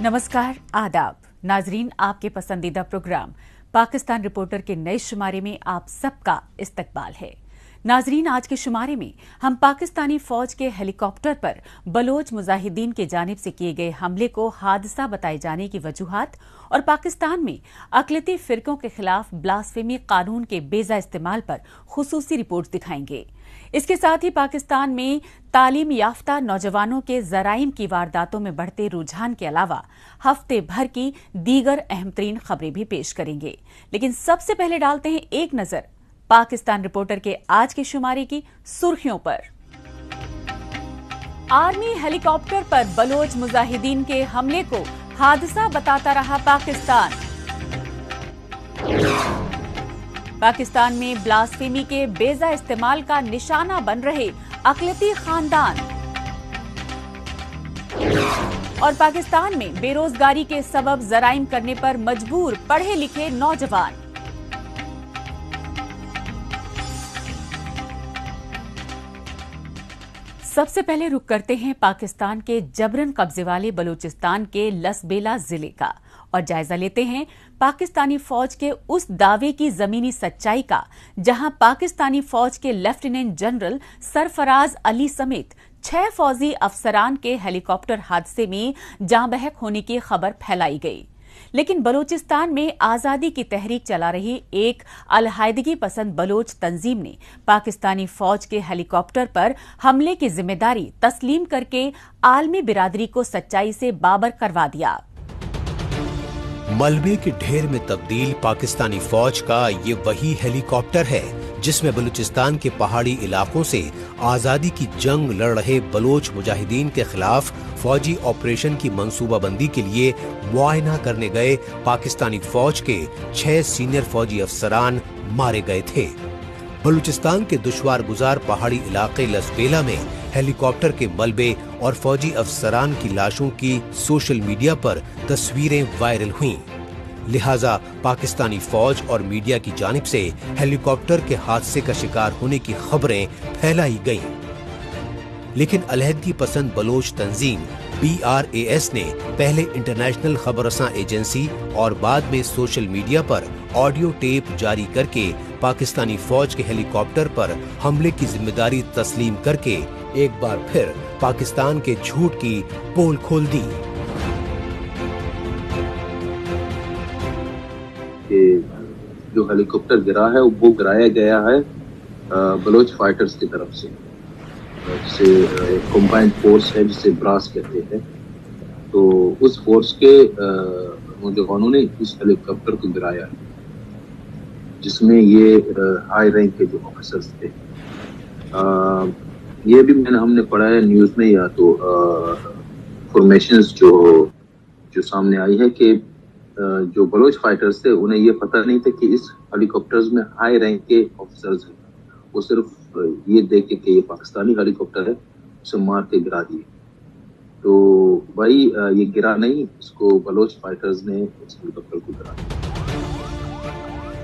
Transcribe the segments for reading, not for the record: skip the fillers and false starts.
नमस्कार, आदाब नाजरीन, आपके पसंदीदा प्रोग्राम पाकिस्तान रिपोर्टर के नए शुमारे में आप सबका इस्तकबाल है। नाजरीन, आज के शुमारे में हम पाकिस्तानी फौज के हेलीकॉप्टर पर बलोच मुजाहिदीन के जानिब से किए गए हमले को हादसा बताए जाने की वजूहात और पाकिस्तान में अक़लियती फिरकों के खिलाफ ब्लास्फेमी कानून के बेजा इस्तेमाल पर खुसूसी रिपोर्ट दिखाएंगे। इसके साथ ही पाकिस्तान में तालीम याफ्ता नौजवानों के जराइम की वारदातों में बढ़ते रुझान के अलावा हफ्ते भर की दीगर अहम तरीन खबरें भी पेश करेंगे। लेकिन सबसे पहले डालते हैं एक नजर पाकिस्तान रिपोर्टर के आज के शुमारे की सुर्खियों पर। आर्मी हेलीकॉप्टर पर बलोच मुजाहिदीन के हमले को हादसा बताता रहा पाकिस्तान। पाकिस्तान में ब्लास्फेमी के बेजा इस्तेमाल का निशाना बन रहे अक़लियती खानदान और पाकिस्तान में बेरोजगारी के सबब जराइम करने पर मजबूर पढ़े लिखे नौजवान। सबसे पहले रुख करते हैं पाकिस्तान के जबरन कब्जे वाले बलूचिस्तान के लसबेला जिले का और जायजा लेते हैं पाकिस्तानी फौज के उस दावे की जमीनी सच्चाई का जहां पाकिस्तानी फौज के लेफ्टिनेंट जनरल सरफराज अली समेत 6 फौजी अफसरान के हेलीकॉप्टर हादसे में जाँ बहक होने की खबर फैलाई गई। लेकिन बलूचिस्तान में आजादी की तहरीक चला रही एक अलहायदगी पसंद बलोच तंजीम ने पाकिस्तानी फौज के हेलीकॉप्टर पर हमले की जिम्मेदारी तस्लीम करके आलमी बिरादरी को सच्चाई से बाबर करवा दिया। मलबे के ढेर में तब्दील पाकिस्तानी फौज का ये वही हेलीकॉप्टर है जिसमें बलूचिस्तान के पहाड़ी इलाकों से आजादी की जंग लड़ रहे बलोच मुजाहिदीन के खिलाफ फौजी ऑपरेशन की मंसूबाबंदी के लिए मुआयना करने गए पाकिस्तानी फौज के 6 सीनियर फौजी अफसरान मारे गए थे। बलूचिस्तान के दुश्वार गुजार पहाड़ी इलाके लसबेला में हेलीकॉप्टर के मलबे और फौजी अफसरान की लाशों की सोशल मीडिया पर तस्वीरें वायरल हुईं। लिहाजा पाकिस्तानी फौज और मीडिया की जानिब से हेलीकॉप्टर के हादसे का शिकार होने की खबरें फैलाई गईं। लेकिन अलहदगी पसंद बलोच तंजीम BRAS ने पहले इंटरनेशनल खबरसां एजेंसी और बाद में सोशल मीडिया पर ऑडियो टेप जारी करके पाकिस्तानी फौज के हेलीकॉप्टर पर हमले की जिम्मेदारी तस्लीम करके एक बार फिर पाकिस्तान के झूठ की पोल खोल दी। जो हेलीकॉप्टर गिरा है वो गिराया गया है बलोच फाइटर्स की तरफ से, जिसे कंबाइंड फोर्स है जिसे ब्रास कहते हैं। तो उस फोर्स के नौजवानों ने इस हेलीकॉप्टर को गिराया है जिसमें ये हाई रैंक के जो ऑफिसर्स थे। ये भी हमने पढ़ा है न्यूज़ में, या तो इंफॉर्मेशंस जो सामने आई है कि जो बलोच फाइटर्स थे उन्हें ये पता नहीं था कि इस हेलीकॉप्टर्स में हाई रैंक के ऑफिसर्स हैं। वो सिर्फ ये देख के कि ये पाकिस्तानी हेलीकॉप्टर है उसे मार के गिरा दिए। तो भाई ये गिरा नहीं, इसको बलोच फाइटर्स ने इस हेलीकॉप्टर को गिरा दिया।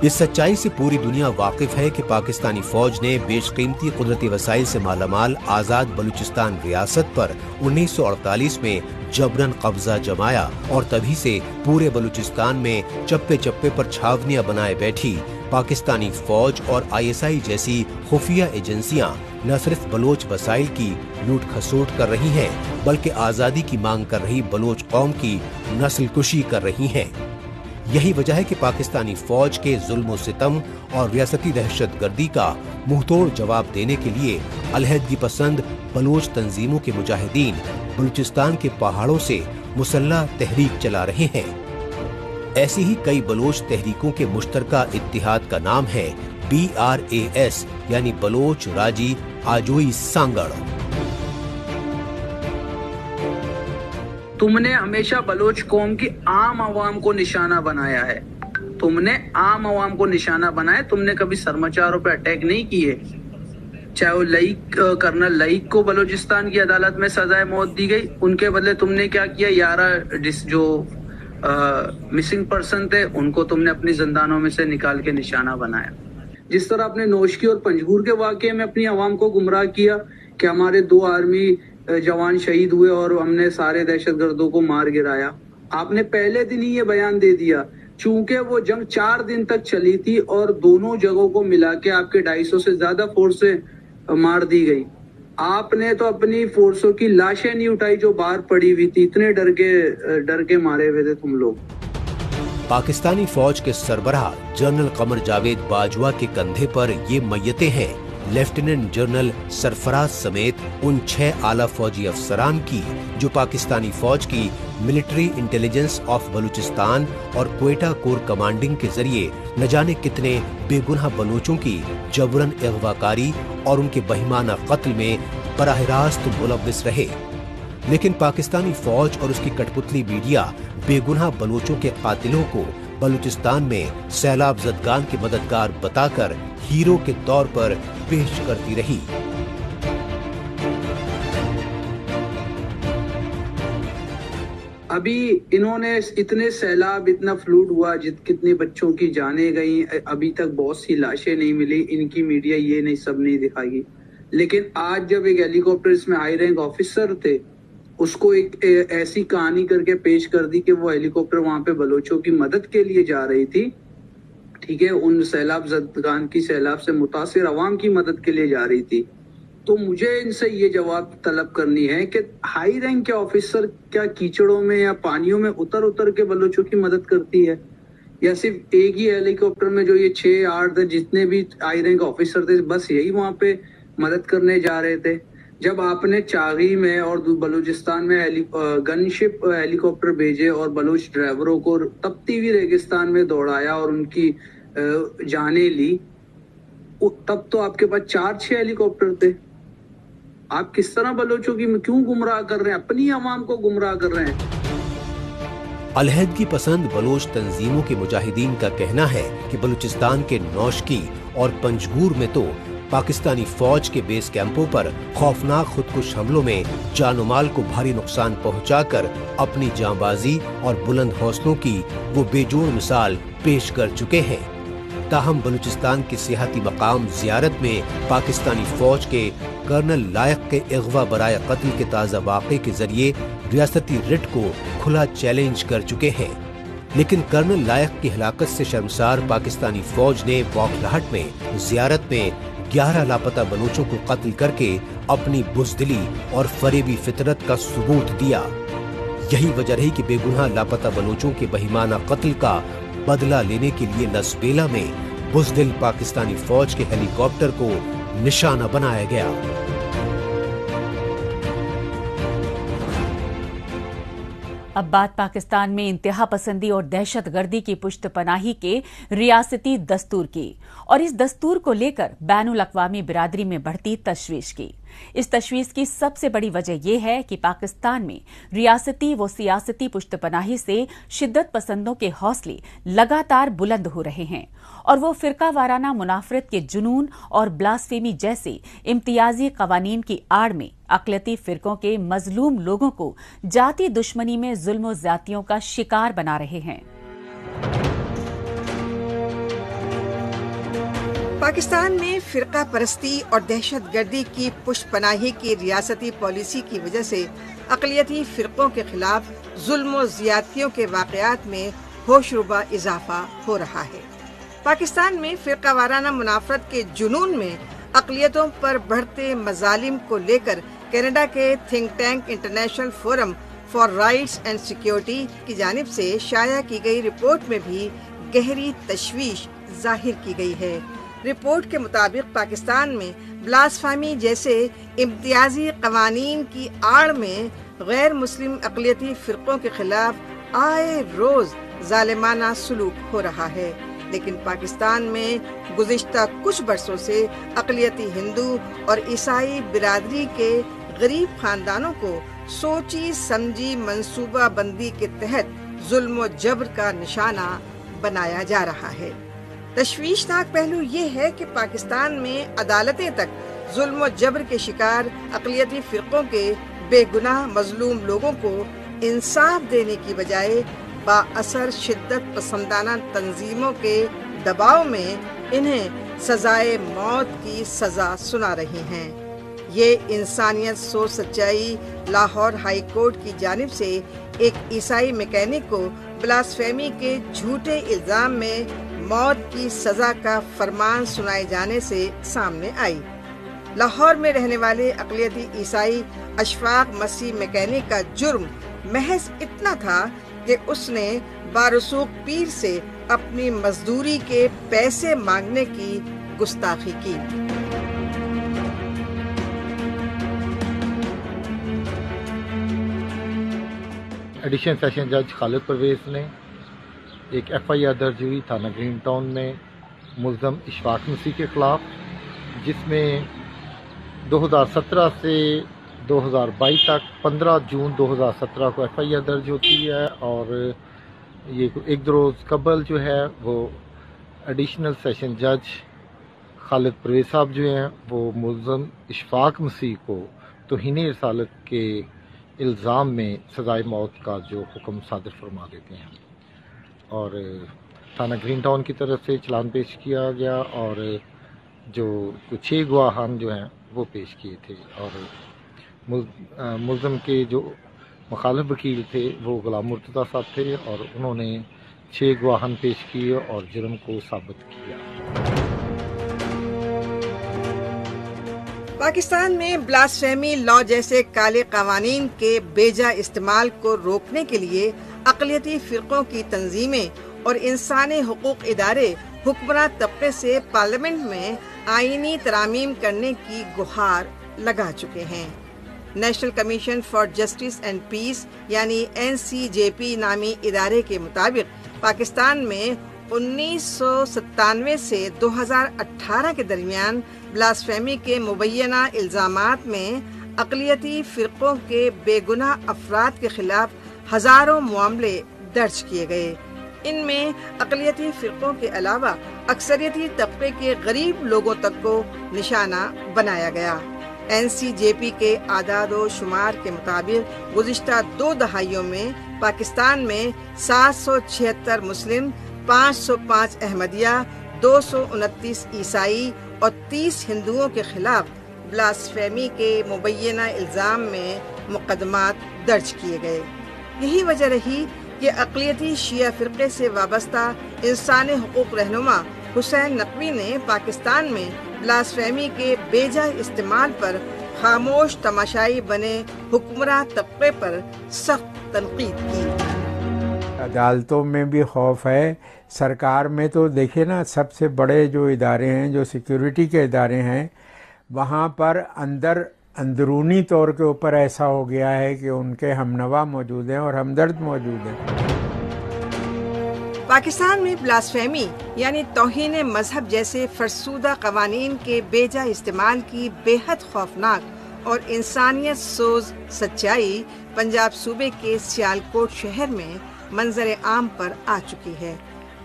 इस सच्चाई से पूरी दुनिया वाकिफ है कि पाकिस्तानी फौज ने बेशकीमती कुदरती वसाइल से मालामाल आजाद बलूचिस्तान रियासत पर 1948 में जबरन कब्जा जमाया और तभी से पूरे बलूचिस्तान में चप्पे चप्पे पर छावनियां बनाए बैठी पाकिस्तानी फौज और ISI जैसी खुफिया एजेंसियां न सिर्फ बलोच वसाइल की लूट खसोट कर रही हैं, बल्कि आजादी की मांग कर रही बलोच कौम की नस्ल कुशी कर रही हैं। यही वजह है कि पाकिस्तानी फौज के जुल्म सितम और रियासती दहशतगर्दी का मुंहतोड़ जवाब देने के लिए अलहदगी पसंद बलोच तंजीमों के मुजाहिदीन बलूचिस्तान के पहाड़ों से मुसल्लह तहरीक चला रहे हैं। ऐसी ही कई बलोच तहरीकों के मुश्तरका इत्तिहाद का नाम है BRAS यानी बलोच राजी आजोई सांगड़। तुमने हमेशा बलोच कौम की आम आवाम को निशाना बनाया है, तुमने आम आवाम को निशाना बनाया। तुमने कभी सरमाचारों पे अटैक नहीं किए। चाहे वो लईक कर्नल लईक को बलूचिस्तान की अदालत में सजाए मौत दी गई, उनके बदले तुमने क्या किया, 11 जो मिसिंग पर्सन थे उनको तुमने अपनी जिंदानों में से निकाल के निशाना बनाया। जिस तरह आपने नोशकी और पंजगूर के वाकये में अपनी आवाम को गुमराह किया कि हमारे 2 आर्मी जवान शहीद हुए और हमने सारे दहशतगर्दों को मार गिराया, آپ نے پہلے دن ہی یہ بیان دے دیا، چونکہ وہ جنگ 4 دن تک چلی تھی اور دونوں جگہوں کو ملا کے آپ کے 250 سے زیادہ فورسیں مار دی گئی. آپ نے تو اپنی فورسوں کی لاشیں نہیں اٹھائی جو باہر پڑی ہوئی تھی، اتنے ڈر کے مارے ہوئے تھے تم لوگ. پاکستانی فوج کے سربراہ جنرل قمر جاوید باجوہ کے کندھے پر یہ میتیں ہیں لیفٹیننٹ جنرل سرفراز سمیت ان 6 اعلیٰ فوجی افسران کی جو پاکستانی فوج کی ملٹری انٹیلیجنس آف بلوچستان اور کوئٹہ کور کمانڈنگ کے ذریعے نہ جانے کتنے بے گناہ بلوچوں کی جبراً اغوا کاری اور ان کے بہیمانہ قتل میں براہ راست ملوث رہے. لیکن پاکستانی فوج اور اس کی کٹ پتلی میڈیا بے گناہ بلوچوں کے قاتلوں کو بلوچستان میں سیلاب زدگان کے مددگار بتا کر ہیرو کے طور پر پیش کرتی رہی. ابھی انہوں نے اتنے سیلاب، اتنا فلوڈ ہوا، کتنے بچوں کی جانیں گئیں، ابھی تک بہت سی لاشیں نہیں ملی، ان کی میڈیا یہ نہیں سب نہیں دکھائی. لیکن آج جب ایک ہیلی کاپٹر اس میں ہائی رینک آفیسر تھے، اس کو ایک ایسی کہانی کر کے پیش کر دی کہ وہ ہیلی کاپٹر وہاں پہ بلوچوں کی مدد کے لیے جا رہی تھی، ٹھیک ہے، ان سیلاب زدگان کی سیلاب سے متاثر عوام کی مدد کے لیے جا رہی تھی. تو مجھے ان سے یہ جواب طلب کرنی ہے کہ ہائی رینک کے آفیسر کیا کیچڑوں میں یا پانیوں میں اتر کے بلوچوں کی مدد کرتی ہے، یا صرف ایک ہی ہیلی کاپٹر میں جو یہ 6-8 جتنے بھی ہائی رینک آفیسر تھے بس یہی وہاں پہ مدد کرنے جا رہے تھے؟ جب آپ نے چاغی میں اور بلوچستان میں گن شپ ہیلی کاپٹر بھیجے اور بلوچ ڈرائیوروں کو تپتی ہوئی ریگستان میں دوڑایا اور ان کی جانیں لی، تب تو آپ کے پاس 4-6 ہیلی کاپٹر تھے. آپ کس طرح بلوچوں کی کیوں گمراہ کر رہے ہیں، اپنی عوام کو گمراہ کر رہے ہیں؟ علیحدگی پسند بلوچ تنظیموں کے مجاہدین کا کہنا ہے کہ بلوچستان کے نوشکی اور پنجگور میں تو پاکستانی فوج کے بیس کیمپوں پر خوفناک خودکش حملوں میں جان و مال کو بھاری نقصان پہنچا کر اپنی جانبازی اور بلند حوصلوں کی وہ بے جوڑ مثال پیش کر چکے ہیں. تاہم بلوچستان کے سیاحتی مقام زیارت میں پاکستانی فوج کے کرنل لائق کے اغوا برائے قتل کے تازہ واقعے کے ذریعے ریاستی رٹ کو کھلا چیلنج کر چکے ہیں. لیکن کرنل لائق کی ہلاکت سے شرمسار پاکستانی فوج نے بوکھلاہٹ میں زیارت میں 11 لاپتہ بلوچوں کو قتل کر کے اپنی بزدلی اور فریبی فطرت کا ثبوت دیا. یہی وجہ رہی کہ بے گناہ لاپتہ بلوچوں کے بہیمانہ قتل کا بدلہ لینے کے لیے لسبیلا میں بزدل پاکستانی فوج کے ہیلی کاپٹر کو نشانہ بنایا گیا. اب بات پاکستان میں انتہا پسندی اور دہشت گردی کی پشت پناہی کے ریاستی دستور کی اور اس دستور کو لے کر بین الاقوامی برادری میں بڑھتی تشویش کی. اس تشویش کی سب سے بڑی وجہ یہ ہے کہ پاکستان میں ریاستی و سیاستی پشت پناہی سے شدت پسندوں کے حوصلے لگاتار بلند ہو رہے ہیں اور وہ فرقہ وارانہ منافرت کے جنون اور بلاسفیمی جیسے امتیازی قوانین کی آڑ میں اقلیتی فرقوں کے مظلوم لوگوں کو ذاتی دشمنی میں ظلم و زیادتیوں کا شکار بنا رہے ہیں. پاکستان میں فرقہ پرستی اور دہشت گردی کی پشت پناہی کی ریاستی پالیسی کی وجہ سے اقلیتی فرقوں کے خلاف ظلم و زیادتیوں کے واقعات میں ہوش ربا اضافہ ہو رہا ہے. پاکستان میں فرقہ وارانہ منافرت کے جنون میں اقلیتوں پر بڑھتے مظالم کو لے کر کینیڈا کے think tank international forum for rights and security کی جانب سے شائع کی گئی رپورٹ میں بھی گہری تشویش ظاہر کی گئی ہے. رپورٹ کے مطابق پاکستان میں بلاسفیمی جیسے امتیازی قوانین کی آڑ میں غیر مسلم اقلیتی فرقوں کے خلاف آئے روز ظالمانہ سلوک ہو رہا ہے. لیکن پاکستان میں گزشتہ کچھ برسوں سے اقلیتی ہندو اور عیسائی برادری کے غریب خاندانوں کو سوچی سمجھی منصوبہ بندی کے تحت ظلم و جبر کا نشانہ بنایا جا رہا ہے. تشویشناک پہلو یہ ہے کہ پاکستان میں عدالتیں تک ظلم و جبر کے شکار اقلیتی فرقوں کے بے گناہ مظلوم لوگوں کو انصاف دینے کی بجائے با اثر شدت پسندانہ تنظیموں کے دباؤ میں انہیں سزائے موت کی سزا سنا رہی ہیں. یہ انسانیت سوز سچائی لاہور ہائی کورٹ کی جانب سے ایک عیسائی میکینک کو بلاسفیمی کے جھوٹے الزام میں موت کی سزا کا فرمان سنائے جانے سے سامنے آئی۔ لاہور میں رہنے والے اقلیتی عیسائی اشفاق مسیح میکینک کا جرم محض اتنا تھا کہ اس نے بارسوخ پیر سے اپنی مزدوری کے پیسے مانگنے کی گستاخی کی۔ ایڈیشنل سیشن جج خالد پرویز نے ایک ایف آئی آر درج ہوئی تھانہ گرین ٹاؤن میں ملزم اشفاق مسیح کے خلاف، جس میں 2017 سے 2022 تک 15 جون 2017 کو ایف آئی آر درج ہوتی ہے، اور یہ ایک دو روز قبل جو ہے وہ ایڈیشنل سیشن جج خالد پرویز صاحب جو ہیں وہ ملزم اشفاق مسیح کو توہین رسالت کے الزام میں سزائے موت کا جو حکم صادر فرما دیتے ہیں، اور تھانہ گرین ٹاؤن کی طرف سے چلان پیش کیا گیا، اور جو 6 گواہان جو ہیں وہ پیش کیے تھے، اور ملزم کے جو مخالف وکیل تھے وہ غلام مرتضیٰ صاحب تھے، اور انہوں نے 6 گواہان پیش کیے اور جرم کو ثابت کیا۔ پاکستان میں بلاسفیمی لا جیسے کالے قوانین کے بیجا استعمال کو روکنے کے لیے اقلیتی فرقوں کی تنظیمیں اور انسانی حقوق ادارے حکمراں طبقے سے پارلیمنٹ میں آئینی ترامیم کرنے کی گہار لگا چکے ہیں۔ National commission for justice and peace یعنی NCJP نامی ادارے کے مطابق پاکستان میں 1997 سے 2018 کے درمیان بلاسفیمی کے مبینہ الزامات میں اقلیتی فرقوں کے بے گناہ افراد کے خلاف ہزاروں معاملے درج کیے گئے۔ ان میں اقلیتی فرقوں کے علاوہ اکثریتی طبقے کے غریب لوگوں تک کو نشانہ بنایا گیا۔ NCJP کے اعداد و شمار کے مطابق گزشتہ 2 دہائیوں میں پاکستان میں 776 مسلم، 505 احمدیہ، 229 عیسائی اور 30 ہندوؤں کے خلاف بلاسفیمی کے مبینہ الزام میں مقدمات درج کیے گئے۔ یہی وجہ رہی کہ اقلیتی شیعہ فرقے سے وابستہ انسانی حقوق رہنما حسین نقوی نے پاکستان میں بلاسفیمی کے بیجا استعمال پر خاموش تماشائی بنے حکمراں طبقے پر سخت تنقید کی۔ عدالتوں میں بھی خوف ہے، سرکار میں تو دیکھیں نا، سب سے بڑے جو ادارے ہیں، جو سیکیورٹی کے ادارے ہیں، وہاں پر اندرونی طور کے اوپر ایسا ہو گیا ہے کہ ان کے ہمنوا موجود ہیں اور ہمدرد موجود ہیں۔ پاکستان میں بلاسفیمی یعنی توہین مذہب جیسے فرسودہ قوانین کے بیجا استعمال کی بے حد خوفناک اور انسانیت سوز سچائی پنجاب صوبے کے سیالکوٹ شہر میں منظر عام پر آ چکی ہے۔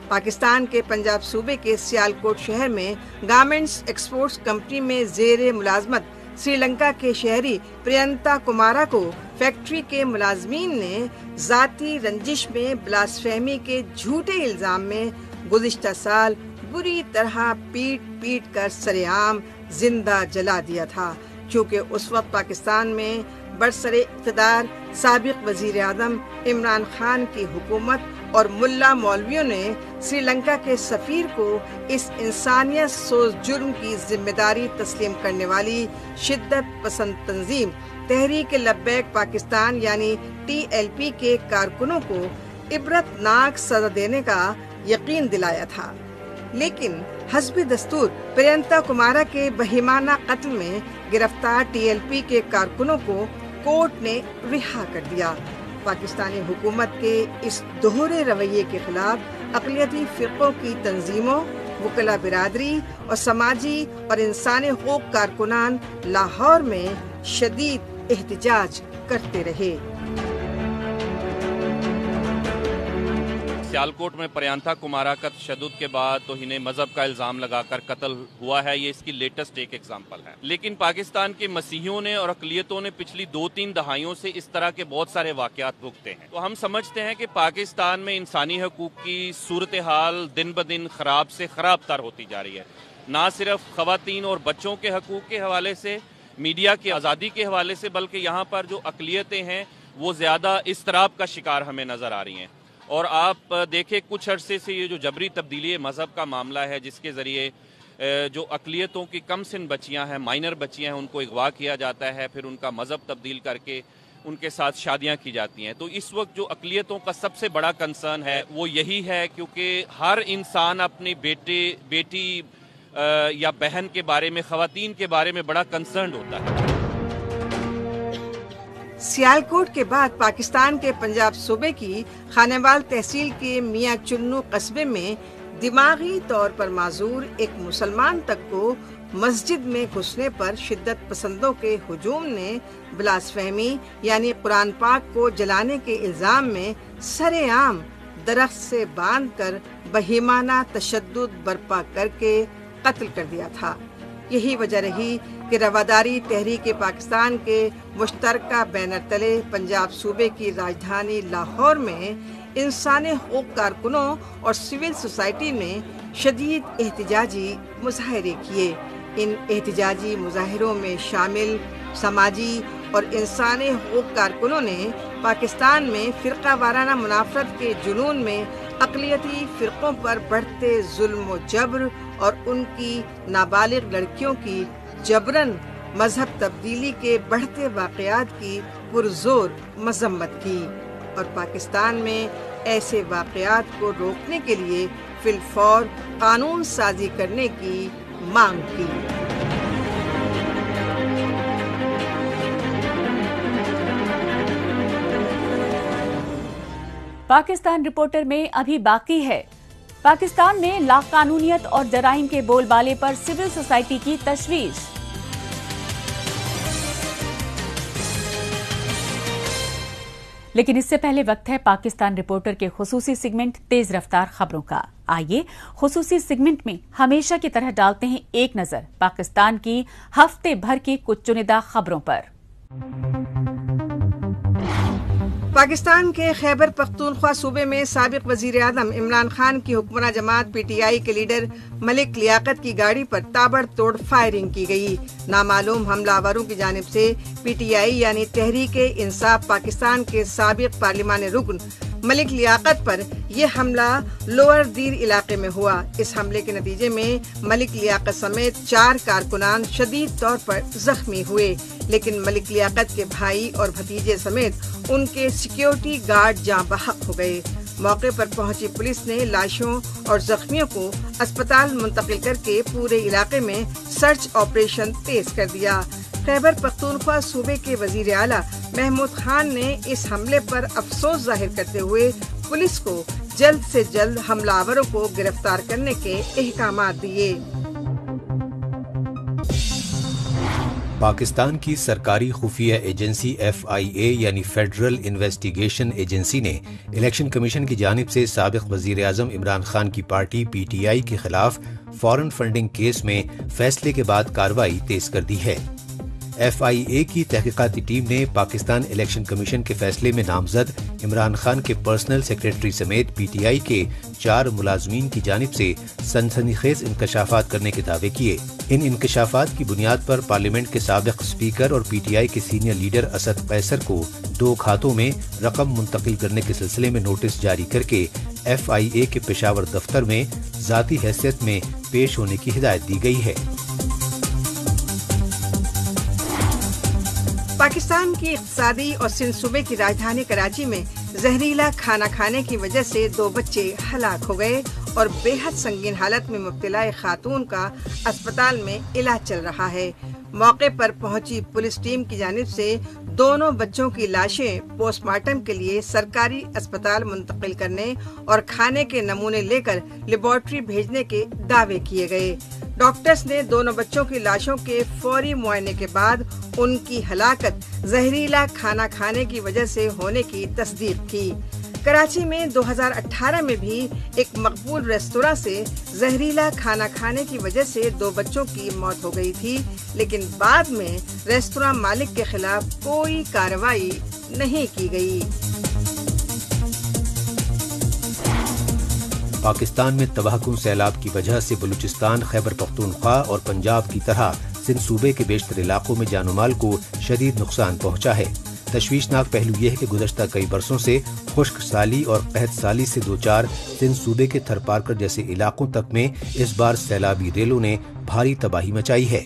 پاکستان کے پنجاب صوبے کے سیالکوٹ شہر میں گارمنٹس ایکسپورٹس کمپنی میں زیر ملازمت سری لنکا کے شہری پرینتا کمارا کو فیکٹری کے ملازمین نے ذاتی رنجش میں بلاسفیمی کے جھوٹے الزام میں گزشتہ سال بری طرح پیٹ کر سرِ عام زندہ جلا دیا تھا، چونکہ اس وقت پاکستان میں برسر اقتدار سابق وزیر اعظم عمران خان کی حکومت اور ملا مولویوں نے سری لنکا کے سفیر کو اس انسانیت سوز جرم کی ذمہ داری تسلیم کرنے والی شدت پسند تنظیم تحریک لبیک پاکستان یعنی TLP کے کارکنوں کو عبرت ناک سزا دینے کا یقین دلایا تھا، لیکن حسب دستور پرینتا کمارا کے بہیمانہ قتل میں گرفتار TLP کے کارکنوں کو کورٹ نے رہا کر دیا۔ پاکستانی حکومت کے اس دوہرے رویے کے خلاف اقلیتی فرقوں کی تنظیموں، وکلا برادری اور سماجی اور انسانی حقوق کارکنان لاہور میں شدید احتجاج کرتے رہے۔ سیالکوٹ میں پرینتا کمارا کا تشدد کے بعد توہین مذہب کا الزام لگا کر قتل ہوا ہے، یہ اس کی لیٹسٹ ایک ایگزامپل ہے۔ لیکن پاکستان کے مسیحیوں نے اور اقلیتوں نے پچھلی 2-3 دہائیوں سے اس طرح کے بہت سارے واقعات بھگتے ہیں، تو ہم سمجھتے ہیں کہ پاکستان میں انسانی حقوق کی صورتحال دن بدن خراب سے خراب تر ہوتی جا رہی ہے، نہ صرف خواتین اور بچوں کے حقوق کے حوالے سے मीडिया की आज़ादी के हवाले से, बल्कि यहाँ पर जो अक़लियतें हैं वो ज़्यादा इस्तराब का शिकार हमें नज़र आ रही हैं। और आप देखें कुछ अरसे से ये जो जबरी तब्दीली मज़हब का मामला है, जिसके ज़रिए जो अक़लियतों की कम सिन बच्चियाँ हैं, माइनर बच्चियाँ हैं, उनको अगवा किया जाता है, फिर उनका मज़हब तब्दील करके उनके साथ शादियाँ की जाती हैं। तो इस वक्त जो अक़लियतों का सबसे बड़ा कंसर्न है वो यही है, क्योंकि हर इंसान अपनी बेटी या बहन के बारे में, ख़वातीन के बारे में बड़ा कंसर्न होता है। सियालकोट के बाद पाकिस्तान के पंजाब सूबे की खानेवाल तहसील के मियां चुन्नू कस्बे में दिमागी तौर पर माजूर एक मुसलमान तक को मस्जिद में घुसने पर शिद्दत पसंदों के हुजूम ने ब्लास्फेमी यानी कुरान पाक को जलाने के इल्जाम में सरेआम दरख्त से बांधकर बहीमाना तशद्दुद बर्पा करके कत्ल कर दिया था। यही वजह रही कि रवादारी तहरीक पाकिस्तान के मुश्तरका बैनर तले पंजाब सूबे की राजधानी लाहौर में इंसानी हकूक़ कारकुनों और सिविल सोसाइटी ने शदीद एहतजाजी मुजाहरे किए। इन एहतजाजी मुजाहरों में शामिल समाजी और इंसानी हकूक़ कारकुनों ने पाकिस्तान में फ़िरक़ा वाराना मुनाफ़रत के जुनून में अक़लियती फ़िरक़ों पर बढ़ते जुल्म व जबर और उनकी नाबालिग लड़कियों की जबरन मजहब तब्दीली के बढ़ते वाक़यात की पुरज़ोर मज़म्मत की और पाकिस्तान में ऐसे वाक़यात को रोकने के लिए फिलफौर कानून साजी करने की मांग की। पाकिस्तान रिपोर्टर में अभी बाकी है। पाकिस्तान में लाकानूनियत और जराइम के बोलबाले पर सिविल सोसाइटी की तशवीश। लेकिन इससे पहले वक्त है पाकिस्तान रिपोर्टर के खुसूसी सेगमेंट तेज रफ्तार खबरों का। आइए खुसूसी सेगमेंट में हमेशा की तरह डालते हैं एक नजर पाकिस्तान की हफ्ते भर की कुछ चुनिंदा खबरों पर। पाकिस्तान के खैबर पख्तूनख्वा सूबे में साबिक वजीर आज़म इमरान खान की हुक्मरान जमात पीटीआई के लीडर मलिक लियाकत की गाड़ी पर ताबड़तोड़ फायरिंग की गई। नामालूम हमलावरों की जानिब से पीटीआई यानी तहरीक इंसाफ पाकिस्तान के साबिक पार्लिमानी रुकन मलिक लियाकत पर यह हमला लोअर दीर इलाके में हुआ। इस हमले के नतीजे में मलिक लियाकत समेत 4 कारकुनान शदीद तौर पर जख्मी हुए, लेकिन मलिक लियाकत के भाई और भतीजे समेत उनके सिक्योरिटी गार्ड जाँ बहक हो गए। मौके पर पहुंची पुलिस ने लाशों और जख्मियों को अस्पताल मुंतकिल करके पूरे इलाके में सर्च ऑपरेशन तेज कर दिया। खैबर पख्तूनख्वा सूबे के वजीर आला महमूद खान ने इस हमले पर अफसोस जाहिर करते हुए पुलिस को जल्द से जल्द हमलावरों को गिरफ्तार करने के अहकामात दिए। पाकिस्तान की सरकारी खुफिया एजेंसी FIA यानी फेडरल इन्वेस्टिगेशन एजेंसी ने इलेक्शन कमीशन की जानिब से साबिक वजीर आज़म इमरान खान की पार्टी PTI के खिलाफ फॉरेन फंडिंग केस में फैसले के बाद कार्रवाई तेज कर दी है। FIA की तहकीकाती टीम ने पाकिस्तान इलेक्शन कमीशन के फैसले में नामजद इमरान खान के पर्सनल सेक्रेटरी समेत PTI के 4 मुलाजमीन की जानिब से सनसनीखेज इंकशाफात करने के दावे किए। इन इंकशाफात की बुनियाद पर पार्लियामेंट के साबिक स्पीकर और PTI के सीनियर लीडर असद कैसर को 2 खातों में रकम मुंतकिल करने के सिलसिले में नोटिस जारी करके FIA के पेशावर दफ्तर में जाती हैसियत में पेश होने की हिदायत दी गई है। पाकिस्तान की इक़्तिसादी और सिंध सूबे की राजधानी कराची में जहरीला खाना खाने की वजह से 2 बच्चे हलाक हो गए और बेहद संगीन हालत में मुब्तला खातून का अस्पताल में इलाज चल रहा है। मौके पर पहुंची पुलिस टीम की जानिब से दोनों बच्चों की लाशें पोस्टमार्टम के लिए सरकारी अस्पताल मुंतकिल करने और खाने के नमूने लेकर लेबोरेटरी भेजने के दावे किए गए। डॉक्टर्स ने दोनों बच्चों की लाशों के फौरी मुआयने के बाद उनकी हलाकत जहरीला खाना खाने की वजह से होने की तस्दीक की। कराची में 2018 में भी एक मकबूल रेस्तोरां से जहरीला खाना खाने की वजह से 2 बच्चों की मौत हो गई थी, लेकिन बाद में रेस्तोरां मालिक के खिलाफ कोई कार्रवाई नहीं की गई। पाकिस्तान में तबाहकुन सैलाब की वजह से बलूचिस्तान, खैबर पख्तूनख्वा और पंजाब की तरह सिंध सूबे के बेशतर इलाकों में जान माल को शदीद नुकसान पहुंचा है। तशवीशनाक पहलू यह है कि गुज़श्ता कई बरसों से खुश्क साली और कहत साली से दो चार सिंध सूबे के थरपारकर जैसे इलाकों तक में इस बार सैलाबी रेलों ने भारी तबाही मचाई है।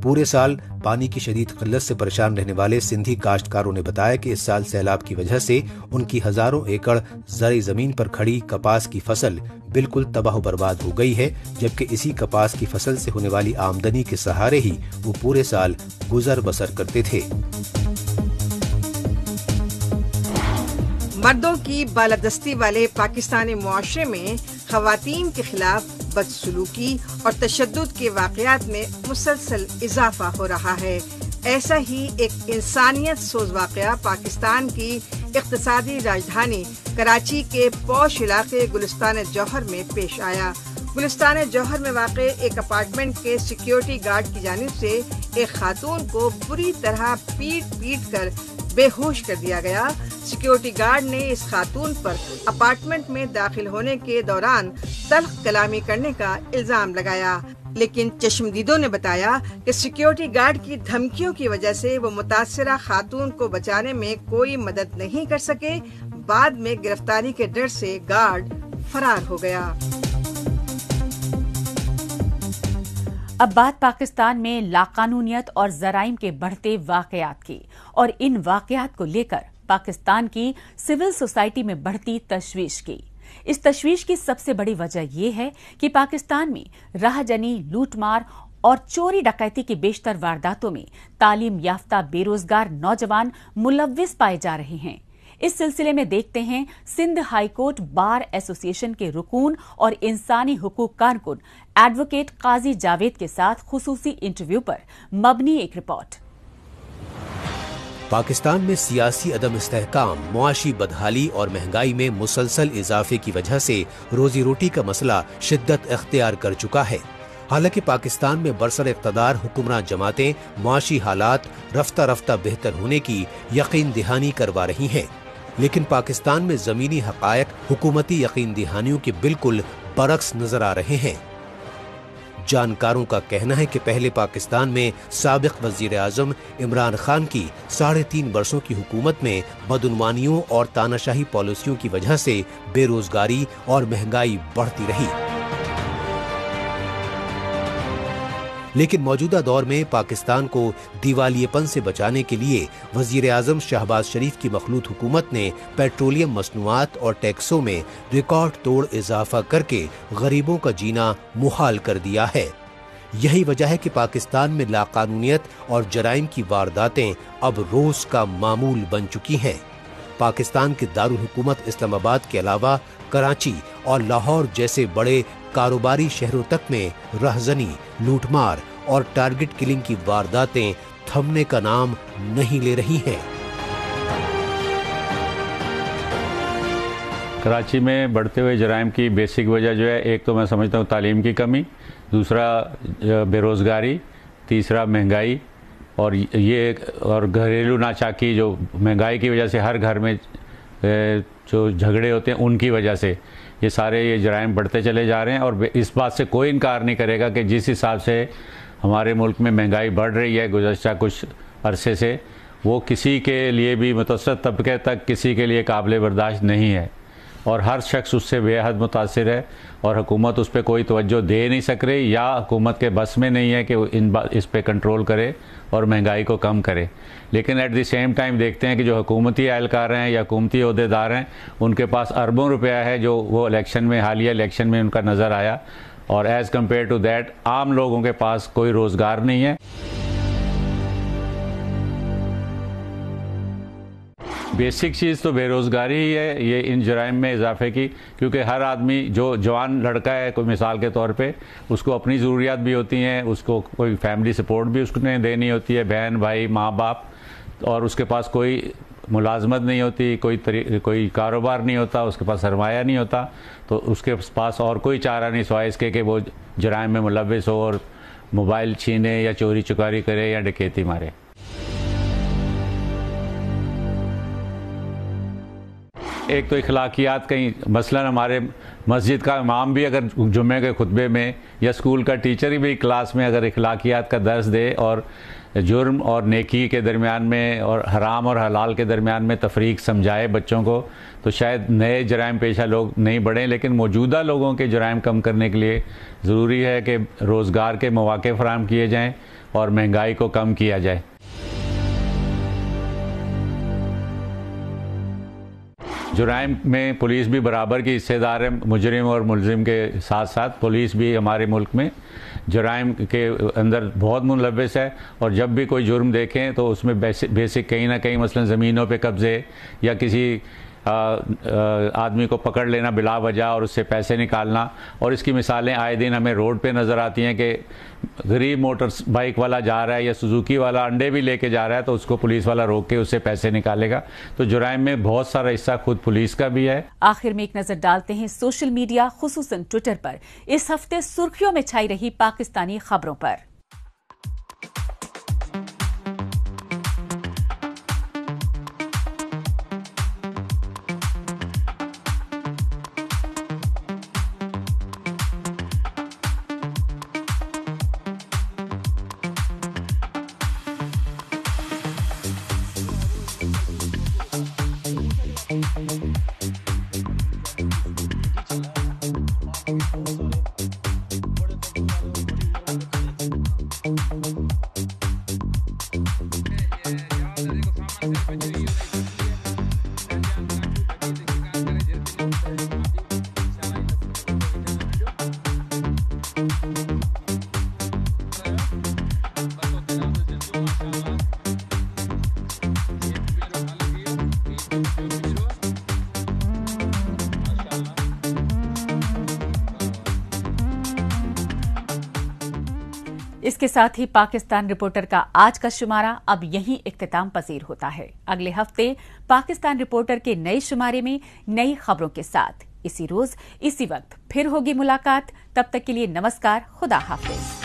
पूरे साल पानी की शदीद किल्लत से परेशान रहने वाले सिंधी काश्तकारों ने बताया कि इस साल सैलाब की वजह से उनकी हजारों एकड़ ज़राई ज़मीन पर खड़ी कपास की फसल बिल्कुल तबाह बर्बाद हो गई है, जबकि इसी कपास की फसल से होने वाली आमदनी के सहारे ही वो पूरे साल गुजर बसर करते थे। मर्दों की बालादस्ती वाले पाकिस्तानी मुआशरे में ख़वातीन के खिलाफ बदसलूकी और तशद्दुद के वाक़यात में मुसलसल इजाफा हो रहा है। ऐसा ही एक इंसानियत सोज वाक़या पाकिस्तान की इक़्तिसादी राजधानी कराची के पौश इलाके गुलिस्तान जौहर में पेश आया। गुलिस्तान जौहर में वाक़े एक अपार्टमेंट के सिक्योरिटी गार्ड की जानिब से एक खातून को बुरी तरह पीट कर बेहोश कर दिया गया। सिक्योरिटी गार्ड ने इस खातून पर अपार्टमेंट में दाखिल होने के दौरान तल्ख कलामी करने का इल्जाम लगाया, लेकिन चश्मदीदों ने बताया कि सिक्योरिटी गार्ड की धमकियों की वजह से वो मुतासिरा खातून को बचाने में कोई मदद नहीं कर सके। बाद में गिरफ्तारी के डर से गार्ड फरार हो गया। अब बात पाकिस्तान में लाकानूनियत और जराइम के बढ़ते वाकयात की, और इन वाकयात को लेकर पाकिस्तान की सिविल सोसाइटी में बढ़ती तशवीश की। इस तशवीश की सबसे बड़ी वजह यह है कि पाकिस्तान में राहजनी, लूटमार और चोरी डकैती की बेशतर वारदातों में तालीम याफ्ता बेरोजगार नौजवान मुलव्विस पाए जा रहे हैं। इस सिलसिले में देखते हैं Sindh high court bar association के रुकून और इंसानी हुकूक कारकुन एडवोकेट काजी जावेद के साथ खुसूसी इंटरव्यू पर मबनी एक रिपोर्ट। पाकिस्तान में सियासी अदम इस्तेहकाम, मुआशी बदहाली और महंगाई में मुसलसल इजाफे की वजह से रोजी रोटी का मसला शिद्दत इख्तियार कर चुका है। हालांकि पाकिस्तान में बरसर इक़्तिदार हुक्मरान जमातें मुआशी हालात रफ्ता रफ्ता बेहतर होने की यकीन दहानी करवा रही हैं, लेकिन पाकिस्तान में ज़मीनी हक़ायक़ हुकूमती यकीन दहानियों के बिल्कुल बरक्स नजर आ रहे हैं। जानकारों का कहना है कि पहले पाकिस्तान में साबिक़ वज़ीर आज़म इमरान खान की 3.5 वर्षों की हुकूमत में बदउनवानियों और तानाशाही पॉलिसियों की वजह से बेरोजगारी और महंगाई बढ़ती रही, लेकिन मौजूदा दौर में पाकिस्तान को दिवालियेपन से बचाने के लिए वज़ीर आज़म शहबाज शरीफ की मखलूत हुकूमत ने पेट्रोलियम मसनूआत और टैक्सों में रिकॉर्ड तोड़ इजाफा करके गरीबों का जीना मुहाल कर दिया है। यही वजह है कि पाकिस्तान में लाकानूनियत और जराइम की वारदातें अब रोज का मामूल बन चुकी हैं। पाकिस्तान के दारुल हुकूमत इस्लामाबाद के अलावा कराची और लाहौर जैसे बड़े कारोबारी शहरों तक में रहजनी, लूटमार और टारगेट किलिंग की वारदातें थमने का नाम नहीं ले रही हैं। कराची में बढ़ते हुए जराइम की बेसिक वजह जो है, एक तो मैं समझता हूँ तालीम की कमी, दूसरा बेरोज़गारी, तीसरा महंगाई और घरेलू नाचाकी, जो महंगाई की वजह से हर घर में जो झगड़े होते हैं उनकी वजह से ये जराइम बढ़ते चले जा रहे हैं। और इस बात से कोई इनकार नहीं करेगा कि जिस हिसाब से हमारे मुल्क में महंगाई बढ़ रही है गुज़श्ता कुछ अरसे से, वो किसी के लिए भी मुतवस्सित तबके तक किसी के लिए काबिल बर्दाश्त नहीं है, और हर शख्स उससे बेहद मुतासिर है, और हुकूमत उस पर कोई तवज्जो दे नहीं सक रही, या हुकूमत के बस में नहीं है कि इस पे कंट्रोल करे और महंगाई को कम करे। लेकिन एट द सेम टाइम देखते हैं कि जो हुकूमती एहलकार हैं या हुकूमती ओहदेदार हैं, उनके पास अरबों रुपया है जो वो हालिया इलेक्शन में उनका नज़र आया, और एज़ कम्पेयर टू दैट आम लोगों के पास कोई रोज़गार नहीं है। बेसिक चीज़ तो बेरोज़गारी ही है ये इन जराइम में इजाफे की, क्योंकि हर आदमी जो जवान लड़का है, कोई मिसाल के तौर पे, उसको अपनी ज़रूरियात भी होती हैं, उसको कोई फैमिली सपोर्ट भी उसने देनी होती है, बहन भाई माँ बाप, और उसके पास कोई मुलाजमत नहीं होती, कोई कारोबार नहीं होता, उसके पास सरमाया नहीं होता, तो उसके पास और कोई चारा नहीं सिवाय इसके कि वो जराइम में मुलव्विस हो और मोबाइल छीने या चोरी चुकारी करे या डकैती मारे। ایک تو اخلاقیات کہیں مثلاً ہمارے مسجد کا امام بھی اگر جمعے کے خطبے میں یا اسکول کا ٹیچر بھی کلاس میں اگر اخلاقیات کا درس دے اور جرم اور نیکی کے درمیان میں اور حرام اور حلال کے درمیان میں تفریق سمجھائے بچوں کو، تو شاید نئے جرائم پیشہ لوگ نہیں بڑھیں، لیکن موجودہ لوگوں کے جرائم کم کرنے کے لیے ضروری ہے کہ روزگار کے مواقع فراہم کیے جائیں اور مہنگائی کو کم کیا جائے۔ جرائم میں پولیس بھی برابر کی حصے دار ہے، مجرم اور ملزم کے ساتھ ساتھ پولیس بھی ہمارے ملک میں جرائم کے اندر بہت ملوث ہے، اور جب بھی کوئی جرم دیکھیں تو اس میں بیسک کہیں نہ کہیں مثلا زمینوں پہ قبضے یا کسی آدمی کو پکڑ لینا بلا وجہ اور اس سے پیسے نکالنا، اور اس کی مثالیں آئے دن ہمیں روڈ پہ نظر آتی ہیں کہ غریب موٹر بائک والا جا رہا ہے یا سوزوکی والا انڈے بھی لے کے جا رہا ہے تو اس کو پولیس والا روک کے اس سے پیسے نکالے گا۔ تو جرائم میں بہت سارا حصہ خود پولیس کا بھی ہے۔ آخر میں ایک نظر ڈالتے ہیں سوشل میڈیا خصوصاً ٹویٹر پر اس ہفتے سرخیوں میں چھائی رہی پاکستانی خبروں پر۔ اس کے ساتھ ہی پاکستان رپورٹر کا آج کا شمارہ اب یہیں اختتام پذیر ہوتا ہے۔ اگلے ہفتے پاکستان رپورٹر کے نئے شمارے میں نئی خبروں کے ساتھ اسی روز اسی وقت پھر ہوگی ملاقات۔ تب تک کے لیے نمسکار، خدا حافظ۔